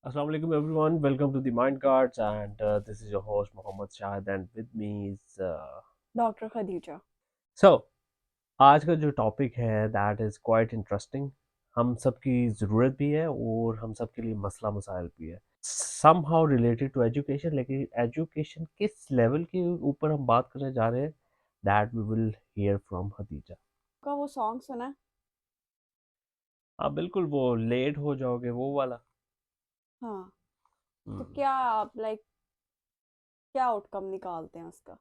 Assalamu alaikum everyone. Welcome to the Mind Guards, and this is your host Mohammed Shahid, and with me is doctor Khadija. so आज का जो topic है that is quite interesting. हम सबकी ज़रूरत भी है और हम सबके लिए मसला मसाइल भी है. Somehow related to education, लेकिन education किस लेवल के ऊपर हम बात करने जा रहे हैं that we will hear from Khadija. का वो सॉन्ग सुना है? हाँ बिल्कुल वो लेट हो जाओगे वो वाला. हाँ। तो हम्म. क्या आप क्या आउटकम निकालते हैं उसका?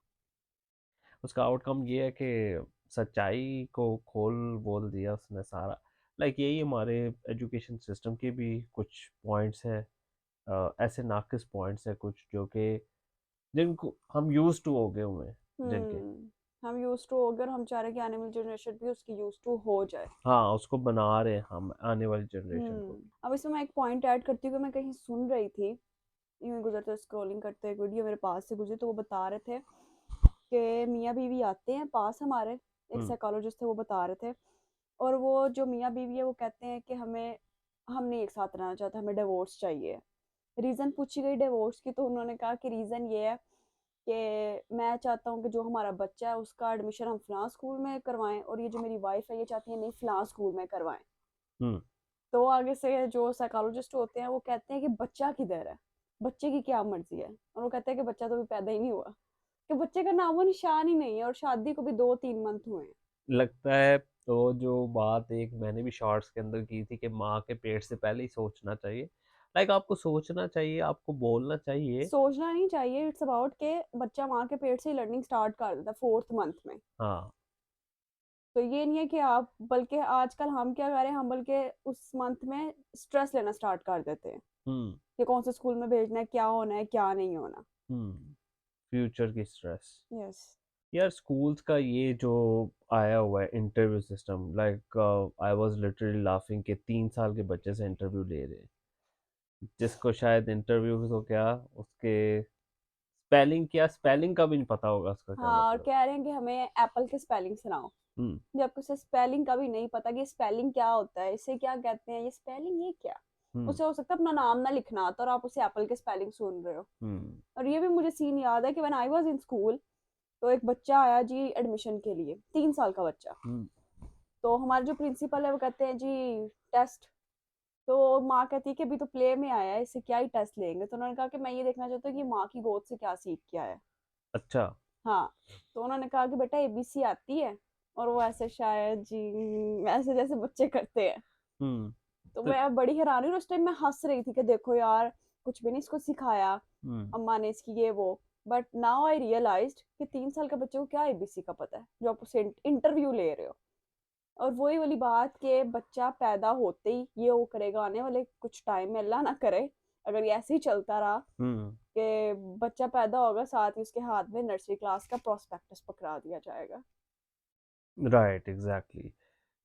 उसका आउटकम ये है कि सच्चाई को खोल बोल दिया उसने सारा. लाइक यही हमारे एजुकेशन सिस्टम के भी कुछ पॉइंट्स हैं. ऐसे नाकिस पॉइंट्स हैं कुछ जो कि जिनको हम यूज टू हो गए हुए हैं जिनके. हम यूज टू हो गए और हम चाह रहे हैं कि आने वाली जनरेशन भी उसकी यूज टू हो जाए। हाँ उसको बना रहे हैं हम आने वाली जनरेशन को. अब इसमें मैं एक पॉइंट ऐड करती हूँ कि मैं कहीं सुन रही थी, यूं ही गुजरते स्क्रॉलिंग करते एक वीडियो मेरे पास से गुजरी, तो वो बता रहे थे कि मियाँ बीवी आते हैं पास हमारे, एक हम्म. साइकोलॉजिस्ट थे, वो बता रहे थे। और वो जो मियाँ बीवी है वो कहते हैं कि हम नहीं एक साथ रहना चाहते, हमें डिवोर्स चाहिए। रीज़न पूछी गई डिवोर्स की, तो उन्होंने कहा कि रीज़न ये है कि मैं चाहता हूँ कि जो हमारा बच्चा है उसका एडमिशन हम फ़लाँ स्कूल में करवाएं, और ये जो मेरी वाइफ है ये चाहती है नहीं फ़लाँ स्कूल में करवाएं। हम्म. तो आगे से जो साइकोलॉजिस्ट होते हैं वो कहते हैं कि बच्चा किधर है, बच्चे की क्या मर्जी है, और वो कहते हैं कि बच्चा तो अभी पैदा ही नहीं हुआ, कि बच्चे का नामो निशान ही नहीं है, और शादी को भी 2-3 मंथ हुए हैं। लगता है तो जो बात एक मैंने भी शॉर्ट्स के अंदर की थी कि माँ के पेट से पहले ही सोचना चाहिए. लाइक आपको सोचना चाहिए, आपको बोलना चाहिए. सोचना नहीं चाहिए, इट्स अबाउट के बच्चा माँ के पेट से ही लर्निंग स्टार्ट कर देता है 4th मंथ में। हाँ. तो ये नहीं है कि आप, बल्कि आजकल हम क्या कर रहे हैं, हम बल्कि उस मंथ में स्ट्रेस लेना स्टार्ट कर देते हैं हम्म. कि कौन से स्कूल में भेजना है, क्या होना है, क्या नहीं होना। हम्म. फ्यूचर की स्ट्रेस. यस। यार स्कूल्स का ये जो आया हुआ है interview system, like I was literally laughing कि 3 साल के बच्चे से इंटरव्यू ले रहे हैं जिसको शायद इंटरव्यू तो क्या उसके स्पेलिंग का भी नहीं पता होगा उसका क्या हाँ, और मतलब. कह रहे हैं कि हमें एप्पल के स्पेलिंग सुनाओ, हम्म. जबकि उसे स्पेलिंग का भी नहीं पता कि स्पेलिंग क्या होता है, इसे क्या कहते हैं, ये स्पेलिंग ये क्या। हम्म. उसे हो सकता है अपना नाम ना लिखना आता और आप उसे एप्पल के स्पेलिंग सुन रहे हो। हम्म. और ये भी मुझे सीन याद है कि when I was in school, तो एक बच्चा आया जी एडमिशन के लिए, 3 साल का बच्चा। हम्म. तो हमारे जो प्रिंसिपल है वो कहते हैं जी टेस्ट। तो माँ कहती है कि अभी तो प्ले में आया है, इससे क्या ही टेस्ट लेंगे। तो उन्होंने कहा कि मैं ये देखना चाहता हूँ कि माँ की गोद से क्या सीख के आया है। अच्छा. हाँ। तो उन्होंने कहा कि बेटा एबीसी आती है, और वो ऐसे शायद जी ऐसे जैसे बच्चे करते हैं। हम्म. तो तो. मैं बड़ी हैरान हुई, उस टाइम मैं हंस रही थी कि देखो यार, कुछ भी नहीं इसको सिखाया हम्म. अम्मा ने इसकी ये वो। बट नाउ आई रियलाइज्ड कि 3 साल के बच्चे को क्या एबीसी का पता है जो आप उससे इंटरव्यू ले रहे हो। और वही वाली बात कि बच्चा पैदा होते ही ये वो करेगा, आने वाले कुछ टाइम में अल्लाह ना करे अगर ये ऐसे ही चलता रहा, हम्म. कि बच्चा पैदा होगा साथ ही उसके हाथ में नर्सरी क्लास का प्रोस्पेक्टस पकड़ा दिया जाएगा। Right exactly.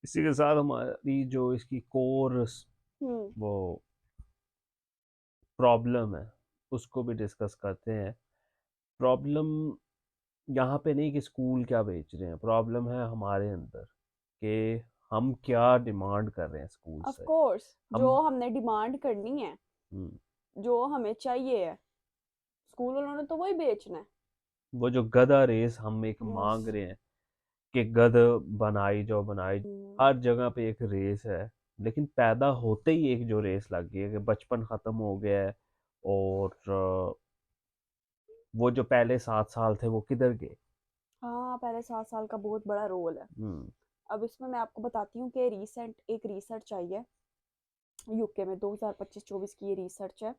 इसी के साथ हमारी जो इसकी कोर हम्म। वो प्रॉब्लम है उसको भी डिस्कस करते हैं. प्रॉब्लम यहाँ पे नहीं कि स्कूल क्या बेच रहे हैं, प्रॉब्लम है हमारे अंदर कि हम क्या डिमांड कर रहे हैं स्कूल ऑफ से. कोर्स जो हम. हमने डिमांड करनी है, हम्म. जो हमें चाहिए है, स्कूल वालों ने तो वही बेचना है। वो जो गधा रेस हम एक यस। मांग रहे हैं कि गध बनाई जो बनाई. हर जगह पे एक रेस है. लेकिन पैदा होते ही एक जो रेस लग गई है कि बचपन खत्म हो गया है. और वो जो पहले 7 साल थे वो किधर गए. हाँ, पहले 7 साल का बहुत बड़ा रोल है। हम्म. अब इसमें मैं आपको बताती हूँ कि रिसेंट एक रिसर्च आई है यूके में, 2025-24 की ये रिसर्च है।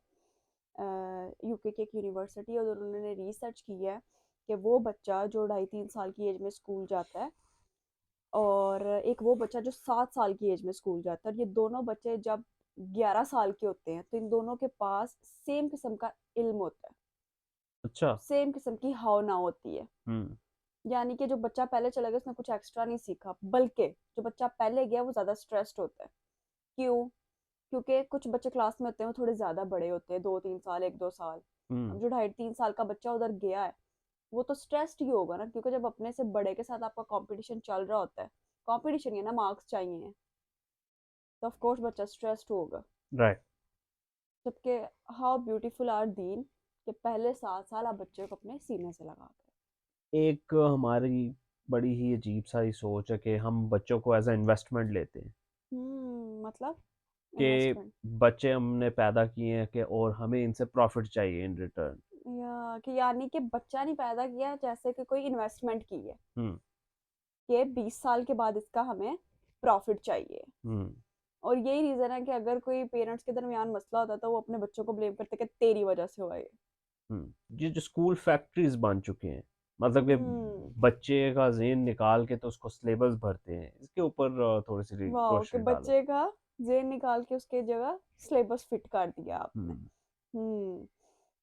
यूके की एक यूनिवर्सिटी, और उन्होंने रिसर्च की है कि वो बच्चा जो 2.5-3 साल की एज में स्कूल जाता है, और एक वो बच्चा जो 7 साल की एज में स्कूल जाता है, और ये दोनों बच्चे जब 11 साल के होते हैं तो इन दोनों के पास सेम किस्म का इल्म होता है, अच्छा. सेम किस्म की भावना होती है। हम्म. यानी कि जो बच्चा पहले चला गया उसने कुछ एक्स्ट्रा नहीं सीखा, बल्कि जो बच्चा पहले गया वो ज़्यादा स्ट्रेस्ड होता है। क्यों? क्योंकि कुछ बच्चे क्लास में होते हैं वो थोड़े ज़्यादा बड़े होते हैं, 2-3 साल, 1-2 साल। हम्म. अब जो 2.5-3 साल का बच्चा उधर गया है वो तो स्ट्रेस्ड ही होगा ना, क्योंकि जब अपने से बड़े के साथ आपका कंपटीशन चल रहा होता है, कंपटीशन है ना, मार्क्स चाहिए, तो ऑफ कोर्स बच्चा स्ट्रेस्ड होगा। राइट. जबकि हाउ ब्यूटीफुल आर दीन कि पहले 7 साल आप बच्चे को अपने सीने से लगा कर। एक हमारी बड़ी ही अजीब सा ही सोच है कि हम बच्चों को एज अ इन्वेस्टमेंट लेते हैं मतलब कि इन्वेस्टमेंट, बच्चे हमने पैदा किए हैं कि और हमें इनसे प्रॉफिट चाहिए इन रिटर्न। या कि यानी कि बच्चा नहीं पैदा किया जैसे कि कोई इन्वेस्टमेंट की है हम्म। कि 20 साल के बाद इसका हमें प्रॉफिट चाहिए। हम्म। और यही रीजन है कि अगर कोई पेरेंट्स के दरमियान मसला होता है तो वो अपने बच्चों को ब्लेम करते हैं कि तेरी वजह से हुआ ये। ये जो स्कूल फैक्ट्रीज बन चुके हैं, मतलब कि हम्म। बच्चे का जेन निकाल के तो उसको सिलेबस भरते हैं, इसके ऊपर थोड़ी सी वाह कि रोशनी डालो। बच्चे का जेन निकाल के उसके जगह सिलेबस फिट कर दिया आपने। हम्म। हम्म।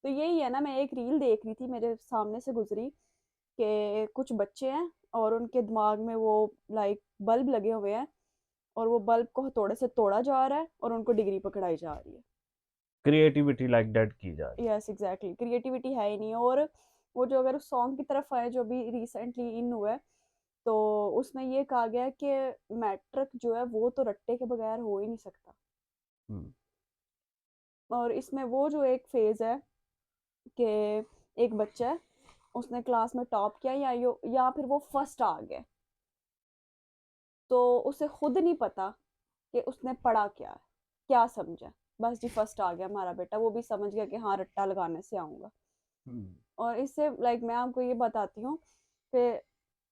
तो यही है ना, मैं एक रील देख रही थी, मेरे सामने से गुजरी कि कुछ बच्चे हैं और उनके दिमाग में वो लाइक बल्ब लगे हुए हैं और वो बल्ब को हथौड़े से तोड़ा जा रहा है और उनको डिग्री पकड़ाई जा रही है। क्रिएटिविटी लाइक डेट की जा रही यस एग्जैक्टली, क्रिएटिविटी है ही नहीं। और वो जो अगर उस सॉन्ग की तरफ आए जो भी रिसेंटली इन हुआ है, तो उसमें ये कहा गया है कि मैट्रिक जो है वो तो रट्टे के बगैर हो ही नहीं सकता। है। हम्म। और इसमें वो जो एक फेज है कि एक बच्चा है, उसने क्लास में टॉप किया या फिर वो फर्स्ट आ गया, तो उसे खुद नहीं पता कि उसने पढ़ा क्या है, क्या समझा। बस जी फर्स्ट आ गया हमारा बेटा, वो भी समझ गया कि हाँ रट्टा लगाने से आऊंगा। हम्म। और इससे लाइक मैं आपको ये बताती हूँ कि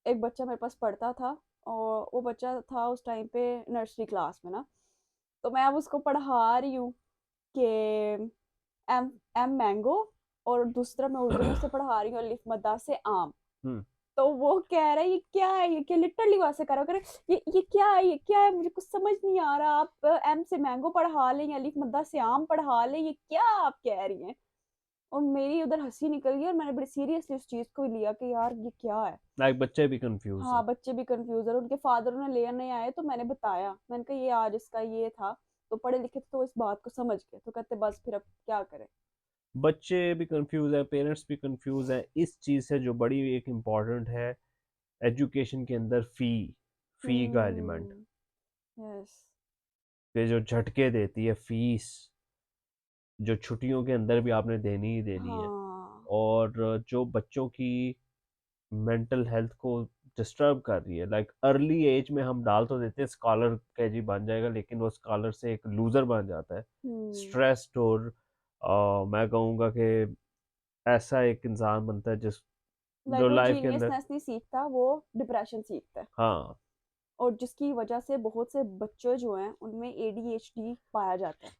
एक बच्चा मेरे पास पढ़ता था और वो बच्चा था उस टाइम पे नर्सरी क्लास में ना। तो मैं अब उसको पढ़ा रही हूँ कि एम एम मैंगो, और दूसरा मैं उर्दू में उसे पढ़ा रही हूँ अलिफ मद्दा से आम। हम्म। तो वो कह रहा है ये क्या है, ये क्या, लिटरली वैसे कह रहा है, ये क्या है, ये क्या है, मुझे कुछ समझ नहीं आ रहा, आप एम से मैंगो पढ़ा लें या अलिफ मद्दा से आम पढ़ा लें, ये क्या आप कह रही हैं। और मेरी उधर हंसी निकल गई और मैंने बड़ी सीरियसली उस चीज को लिया कि यार ये क्या है। लाइक बच्चे भी कंफ्यूज हाँ है। बच्चे भी कंफ्यूज है, उनके फादर उन्हें लेने आए तो मैंने बताया, मैंने कहा ये आज इसका ये था। तो पढ़े लिखे थे तो इस बात को समझ गए, तो कहते बस फिर अब क्या करें। बच्चे भी कंफ्यूज है, पेरेंट्स भी कंफ्यूज है इस चीज़ से, जो बड़ी एक इम्पॉर्टेंट है एजुकेशन के अंदर, फ़ी। फ़ी का एलिमेंट, हम्म। यस। कि जो झटके देती है फीस, जो छुट्टियों के अंदर भी आपने देनी ही देनी है। हाँ। और जो बच्चों की मेंटल हेल्थ को डिस्टर्ब कर रही है, लाइक अर्ली एज में हम डाल तो देते हैं स्कॉलर के जी बन जाएगा, लेकिन वो स्कॉलर से एक लूजर बन जाता है, हम्म। स्ट्रेस्ड। और मैं कहूँगा कि ऐसा एक इंसान बनता है जिस लाइक जो वो लाइफ के अंदर। जीनियसनेस नहीं सीखता, वो डिप्रेशन सीखता है। हाँ। और जिसकी वजह से बहुत से बच्चे जो हैं उनमें एडीएचडी पाया जाता है।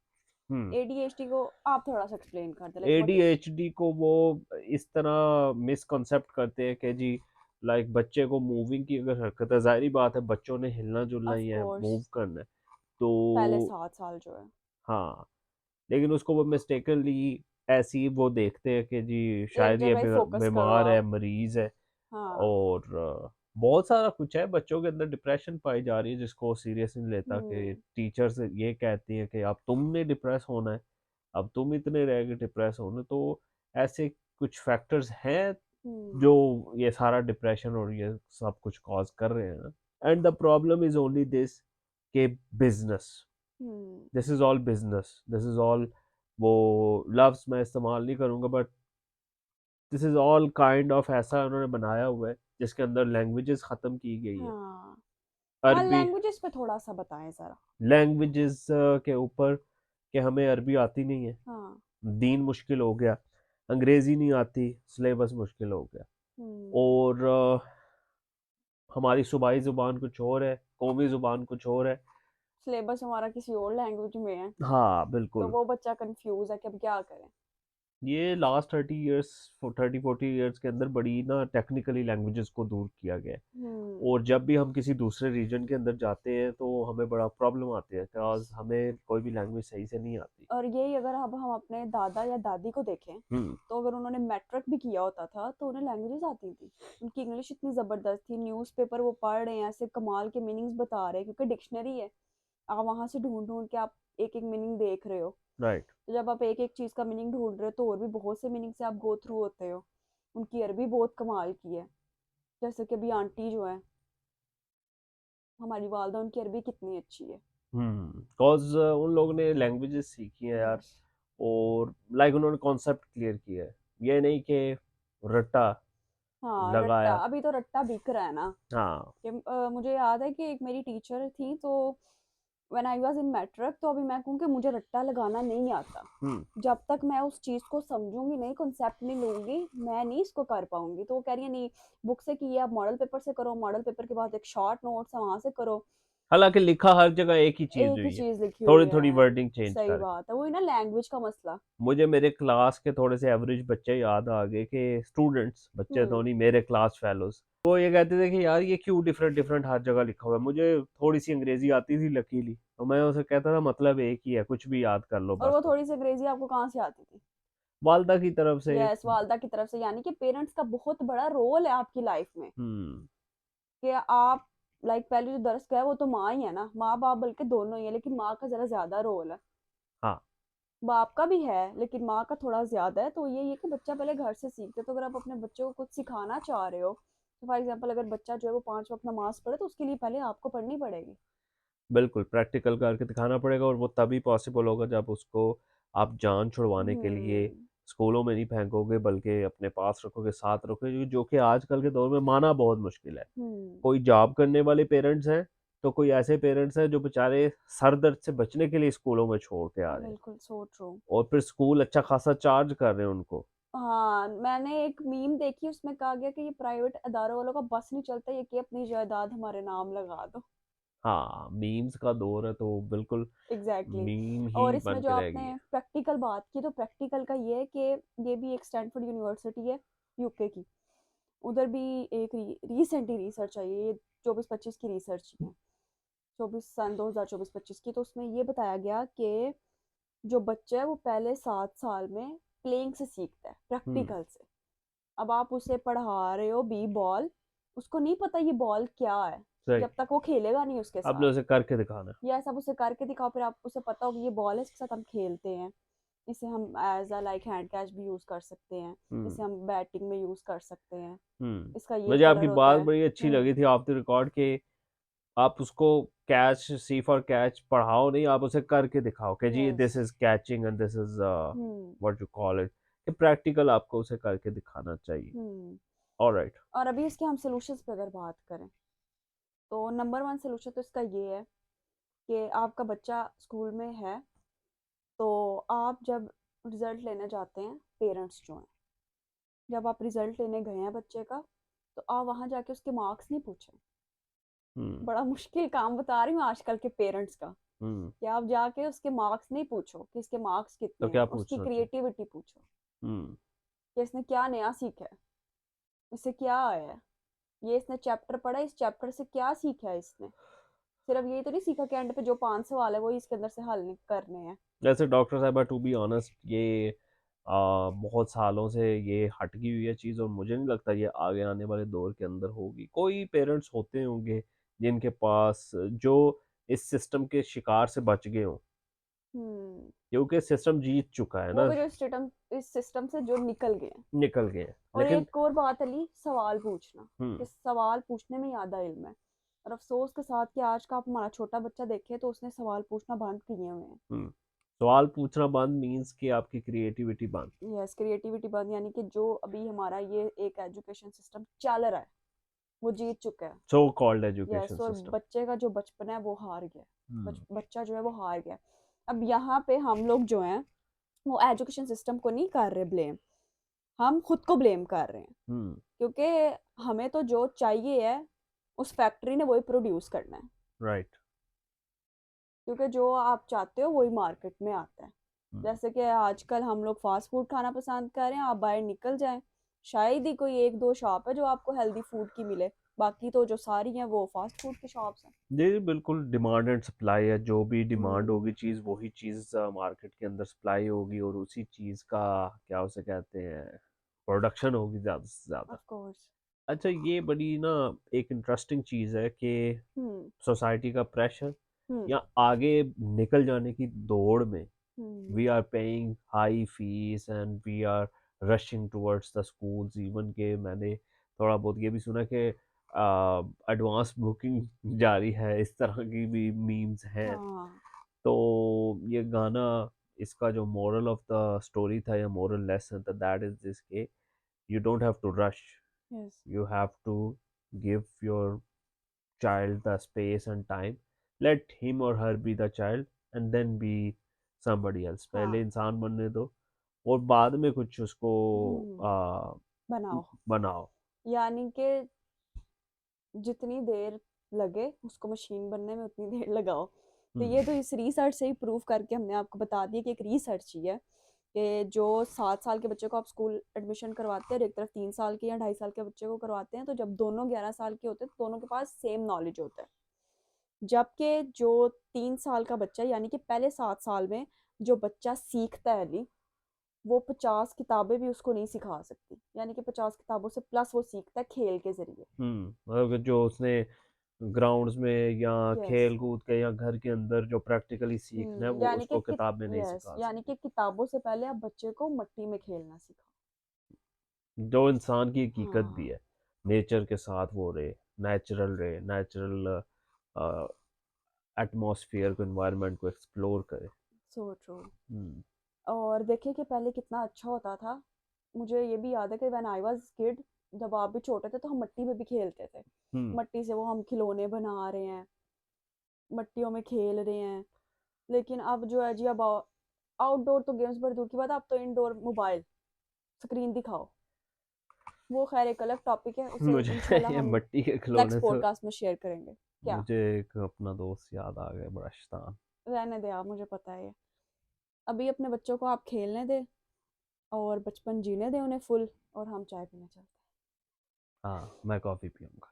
हम्म। एडीएचडी को आप थोड़ा सा एक्सप्लेन कर दे, लाइक व्हाट इज। एडीएचडी को वो इस तरह मिसकॉन्सेप्ट करते हैं कि जी, लाइक बच्चे को मूविंग की अगर हरकत है, जाहिर बात है बच्चों ने हिलना जुलना ऑफ ही है, कोर्स, मूव करना है। तो पहले 7 साल जो है। हाँ, लेकिन उसको वो मिस्टेकनली ऐसी वो देखते हैं कि जी एक शायद ये जगह ही फोकस करो बीमार है, आप। मरीज है। हाँ। और बहुत सारा कुछ है, बच्चों के अंदर डिप्रेशन पाई जा रही है जिसको सीरियस नहीं लेता, कि हम्म। टीचर्स ये कहती है कि अब तुमने डिप्रेस होना है, अब तुम इतने रह गए डिप्रेस होने। तो ऐसे कुछ फैक्टर्स हैं हम्म। जो ये सारा डिप्रेशन और ये सब कुछ कॉज कर रहे हैं। And the problem is only this, के business, hmm. This is all business, this is all, वो लफ्ज मैं इस्तेमाल नहीं करूंगा, but this is all kind of ऐसा उन्होंने बनाया हुआ है जिसके अंदर लैंग्वेजेस खत्म की गई है। हाँ। हाँ अरबी लैंग्वेजेस पे थोड़ा सा बताएं जरा। लैंग्वेजेस के ऊपर, कि हमें अरबी आती नहीं है, हाँ। दीन मुश्किल हो गया, अंग्रेजी नहीं आती, सिलेबस मुश्किल हो गया। हम्म। और हमारी सूबाई ज़ुबान कुछ और है, कौमी ज़ुबान कुछ और है। सिलेबस हमारा किसी और लैंग्वेज में है, हाँ तो बिल्कुल। वो बच्चा कंफ्यूज है कि अब क्या करें। ये लास्ट 30 ईयर्स, 30-40 ईयर्स के अंदर बड़ी ना टेक्निकली लैंग्वेजेस को दूर किया गया है। हम्म। और जब भी हम किसी दूसरे रीजन के अंदर जाते हैं तो हमें बड़ा प्रॉब्लम आती है, बिकॉज हमें कोई भी लैंग्वेज सही से नहीं आती। और यही अगर अब हम अपने दादा या दादी को देखें, हम्म। तो अगर उन्होंने मैट्रिक भी किया होता था तो उन्हें लैंग्वेजेस आती थी। उनकी इंग्लिश इतनी ज़बरदस्त थी, न्यूज़पेपर वो पढ़ रहे हैं ऐसे कमाल के मीनिंग्स बता रहे हैं क्योंकि डिक्शनरी है, आप वहाँ से ढूंढ ढूंढ के आप एक एक मीनिंग देख रहे हो। राइट। तो जब आप एक एक चीज़ का मीनिंग ढूंढ रहे हो तो और भी बहुत से मीनिंग से आप गो थ्रू होते हो। उनकी अरबी बहुत कमाल की है, जैसे कि अभी आंटी जो है हमारी वालदा, उनकी अरबी कितनी अच्छी है। बिकॉज उन लोगों ने लैंग्वेजेस सीखी हैं यार। यस। और लाइक उन्होंने कॉन्सेप्ट क्लियर किया है, ये नहीं कि रट्टा हाँ, रट्टा, लगाया। अभी तो रट्टा बिक रहा है ना। हाँ। कि मुझे याद है कि एक मेरी टीचर थी, तो when I was in matric, तो अभी मैं कहूँ कि मुझे रट्टा लगाना नहीं आता। हम्म। जब तक मैं उस चीज़ को समझूंगी नहीं, कॉन्सेप्ट नहीं लूंगी, मैं नहीं इसको कर पाऊंगी। तो वो कह रही है नहीं, बुक से किया, आप मॉडल पेपर से करो, मॉडल पेपर के बाद एक शॉर्ट नोट्स है वहां से करो। हालांकि लिखा हर जगह एक ही चीज एक ही हुई है, चीज लिखी हुई थोड़ी थोड़ी है। वर्डिंग चेंज सही करके। बात है, वही ना लैंग्वेज का मसला। मुझे मेरे क्लास के थोड़े से एवरेज बच्चे याद आ गए कि स्टूडेंट्स, बच्चे तो हम्म। नहीं, मेरे क्लास फेलोज, वो ये कहते थे कि यार ये क्यों डिफरेंट डिफरेंट हर जगह लिखा हुआ है। मुझे थोड़ी सी अंग्रेजी आती थी लकीली, तो मैं उसे कहता था मतलब एक ही है, कुछ भी याद कर लो और बस वो तुम। थोड़ी सी अंग्रेजी आपको कहाँ से आती थी? वालदा की तरफ से। यस, वालदा की तरफ से। यानी कि पेरेंट्स का बहुत बड़ा रोल है आपकी लाइफ में। हम्म। कि आप, पहले जो दरस गए वो तो माँ ही है ना, माँ बाप बल्कि दोनों ही है, लेकिन माँ का जरा ज्यादा रोल है। हाँ। बाप का भी है, लेकिन माँ का थोड़ा ज्यादा है। तो ये कि बच्चा पहले घर से सीखते। तो अगर आप अपने बच्चों को कुछ सिखाना चाह रहे हो, तो फॉर एग्जाम्पल अगर बच्चा जो है वो 5 वक्त नमाज पढ़े, तो उसके लिए पहले आपको पढ़नी पड़ेगी। बिल्कुल प्रैक्टिकल करके दिखाना पड़ेगा, और वो तभी पॉसिबल होगा जब उसको आप जान छुड़वाने के लिए हम्म। स्कूलों में नहीं फेंकोगे, बल्कि अपने पास रखोगे, साथ रखोगे, जो कि आजकल के दौर में माना बहुत मुश्किल है। हम्म। कोई जॉब करने वाले पेरेंट्स हैं, तो कोई ऐसे पेरेंट्स हैं जो बेचारे सर दर्द से बचने के लिए स्कूलों में छोड़ के आ रहे हैं, बिल्कुल, सो ट्रू। और फिर स्कूल अच्छा खासा चार्ज कर रहे हैं उनको। हाँ, मैंने एक मीम देखी, उसमें कहा गया कि ये प्राइवेट अदारों वालों का बस नहीं चलता, ये कि अपनी जायदाद हमारे नाम लगा दो। हाँ, मीम्स का दौर है तो बिल्कुल एग्जैक्टली मीम exactly। और ही इसमें बन जो के रहेगी। आपने प्रैक्टिकल बात की, तो प्रैक्टिकल का ये है कि ये भी एक स्टैनफोर्ड यूनिवर्सिटी है, यूके की। उधर भी एक रिसेंटली रिसर्च आई है, ये 24-25 की रिसर्च है, 2024-25 की। तो उसमें ये बताया गया कि जो बच्चा है वो पहले 7 साल में प्लेइंग से सीखता है, हम्म। प्रैक्टिकल से। अब आप उसे पढ़ा रहे हो बी बॉल, उसको नहीं पता ये बॉल क्या है, सही। जब तक वो खेलेगा नहीं उसके अब साथ। उसे करके दिखाना। या सब उसे करके दिखाओ, फिर आप उसे पता हो कि ये बॉल है, इसके साथ हम खेलते हैं। इसे हम as a like hand catch भी यूज कर सकते हैं, हम्म। इसे हम बैटिंग में यूज कर सकते हैं, इसका ये मुझे कलर आपकी होता बात है। बड़ी अच्छी लगी थी ऑफ द रिकॉर्ड के, आप उसको कैच, सी फॉर कैच पढ़ाओ नहीं, आप उसे करके दिखाओ कि जी yes. This is catching and this is hmm. What you call it, कि प्रैक्टिकल आपको उसे करके दिखाना चाहिए। हम्म। ऑलराइट। और अभी इसके हम सोल्यूशंस पे अगर बात करें, तो नंबर 1 सोल्यूशन तो इसका ये है कि आपका बच्चा स्कूल में है, तो आप जब रिजल्ट लेने जाते हैं, पेरेंट्स जो हैं, जब आप रिजल्ट लेने गए हैं बच्चे का, तो आप वहां जाके उसके मार्क्स नहीं पूछें। हम्म। बड़ा मुश्किल काम बता रही हूँ आजकल के पेरेंट्स का। हम्म। कि आप जाके उसके मार्क्स नहीं पूछो कि इसके मार्क्स तो कितने हैं, क्या उसकी पूछना चाहिए? क्रिएटिविटी पूछो हम्म। कि इसने क्या नया सीखा है, इससे क्या आया है, ये इसने चैप्टर पढ़ा, इस चैप्टर से क्या सीखा है इसने। सिर्फ यही तो नहीं सीखा कि एंड पे जो 5 सवाल है वो इसके अंदर से हल नहीं करने हैं। जैसे डॉक्टर साहबा, टू बी ऑनेस्ट, ये बहुत सालों से ये हटकी हुई है चीज़, और मुझे नहीं लगता ये आगे आने वाले दौर के अंदर होगी। कोई पेरेंट्स होते होंगे जिनके पास जो इस सिस्टम के शिकार से बच गए हों, हम्म। क्योंकि सिस्टम जीत चुका है वो ना, भी जो इस सिस्टम से जो निकल गए हैं। निकल गए हैं, और लेकिन एक और बात अली, सवाल पूछना। हम्म। कि सवाल पूछने में ज़्यादा इल्म है। और अफसोस के साथ कि आज का आप हमारा छोटा बच्चा देखे, तो उसने सवाल पूछना बंद किए हुए हैं। हम्म। सवाल पूछना बंद मीन्स कि आपकी क्रिएटिविटी बंद। यस, क्रिएटिविटी बंद, यानी कि जो अभी हमारा ये एक एजुकेशन सिस्टम चल रहा है, वो जीत चुका है। सो कॉल्ड एजुकेशन यस, और सिस्टम। बच्चे का जो बचपन है वो हार गया। हम्म। बच्चा जो है वो हार गया। अब यहाँ पे हम लोग जो हैं, वो एजुकेशन सिस्टम को नहीं कर रहे ब्लेम, हम खुद को ब्लेम कर रहे हैं। हम्म। क्योंकि हमें तो जो चाहिए है, उस फैक्ट्री ने वही प्रोड्यूस करना है। राइट। क्योंकि जो आप चाहते हो वही मार्केट में आता है। जैसे कि आजकल हम लोग फास्ट फूड खाना पसंद कर रहे हैं, आप बाहर निकल जाएं, शायद ही कोई एक दो शॉप है जो आपको हेल्दी फूड की मिले, बाकी तो जो सारी हैं वो फास्ट फूड की शॉप्स हैं। जी बिल्कुल, डिमांड एंड सप्लाई है, जो भी डिमांड हम्म। होगी चीज़, वही चीज़ मार्केट के अंदर सप्लाई होगी, और उसी चीज़ का क्या उसे कहते हैं, प्रोडक्शन होगी ज़्यादा से ज़्यादा। Of course. अच्छा, ये बड़ी ना एक इंटरेस्टिंग चीज़ है कि हम्म। सोसाइटी का प्रेशर हम्म। या आगे निकल जाने की दौड़ में, hmm. We are paying high fees and we are rushing towards the schools, even के मैंने थोड़ा बहुत ये भी सुना कि एडवांस बुकिंग जारी है, इस तरह की भी मीम्स हैं। हाँ। तो ये गाना इसका जो मोरल ऑफ द स्टोरी था या मोरल लेसन था, दैट इज दिस के you don't have to rush, yes. you have to give your child the space and time, let him or her be the child and then be somebody else, पहले हाँ। इंसान बनने दो और बाद में कुछ उसको बनाओ। बनाओ। यानी कि जितनी देर लगे उसको मशीन बनने में उतनी देर लगाओ। तो ये तो इस रिसर्च से ही प्रूव करके हमने आपको बता दिया कि एक रिसर्च ही है कि जो 7 साल के बच्चे को आप स्कूल एडमिशन करवाते हैं और एक तरफ 3 साल के या 2.5 साल के बच्चे को करवाते हैं, तो जब दोनों 11 साल के होते हैं तो दोनों के पास सेम नॉलेज होता है। जबकि जो 3 साल का बच्चा यानी कि पहले 7 साल में जो बच्चा सीखता है अली, वो 50 किताबें भी उसको नहीं सिखा सकती, यानी कि 50 किताबों से प्लस वो सीखता है खेल के जरिए। मतलब जो उसने ग्राउंड्स में या यस। खेल कूद के या घर के अंदर जो प्रैक्टिकली सीखना है वो यानी कि उसको किताब में नहीं यस, सिखा यानी सकती। कि किताबों से पहले आप बच्चे को मट्टी में खेलना सिखाओ। जो इंसान की हकीकत भी हाँ। है, नेचर के साथ वो रहे, नेचुरल एटमॉस्फेयर को, एनवायरनमेंट को एक्सप्लोर करे। So true. हम्म। और देखिए कि पहले कितना अच्छा होता था। मुझे ये भी याद है कि व्हेन आई वाज किड, जब आप भी छोटे थे तो हम मिट्टी में भी खेलते थे। हम्म। मट्टी से वो हम खिलौने बना रहे हैं, मट्टियों में खेल रहे हैं। लेकिन अब जो है जी, अब आउटडोर तो गेम्स बड़ी दूर की बात है, अब तो इंडोर मोबाइल स्क्रीन दिखाओ। वो खैर एक अलग टॉपिक है, उसे मुझे इंशाल्लाह ये हम मट्टी के नेक्स्ट खिलौने से पॉडकास्ट में शेयर करेंगे। क्या? मुझे एक अपना दोस्त याद आ गया, बड़ा शैतान। रहने दे आप, मुझे पता है ये। अभी अपने बच्चों को आप खेलने दे और बचपन जीने दे उन्हें फुल, और हम चाय पीने चलते हैं। हाँ, मैं कॉफी पीऊंगा।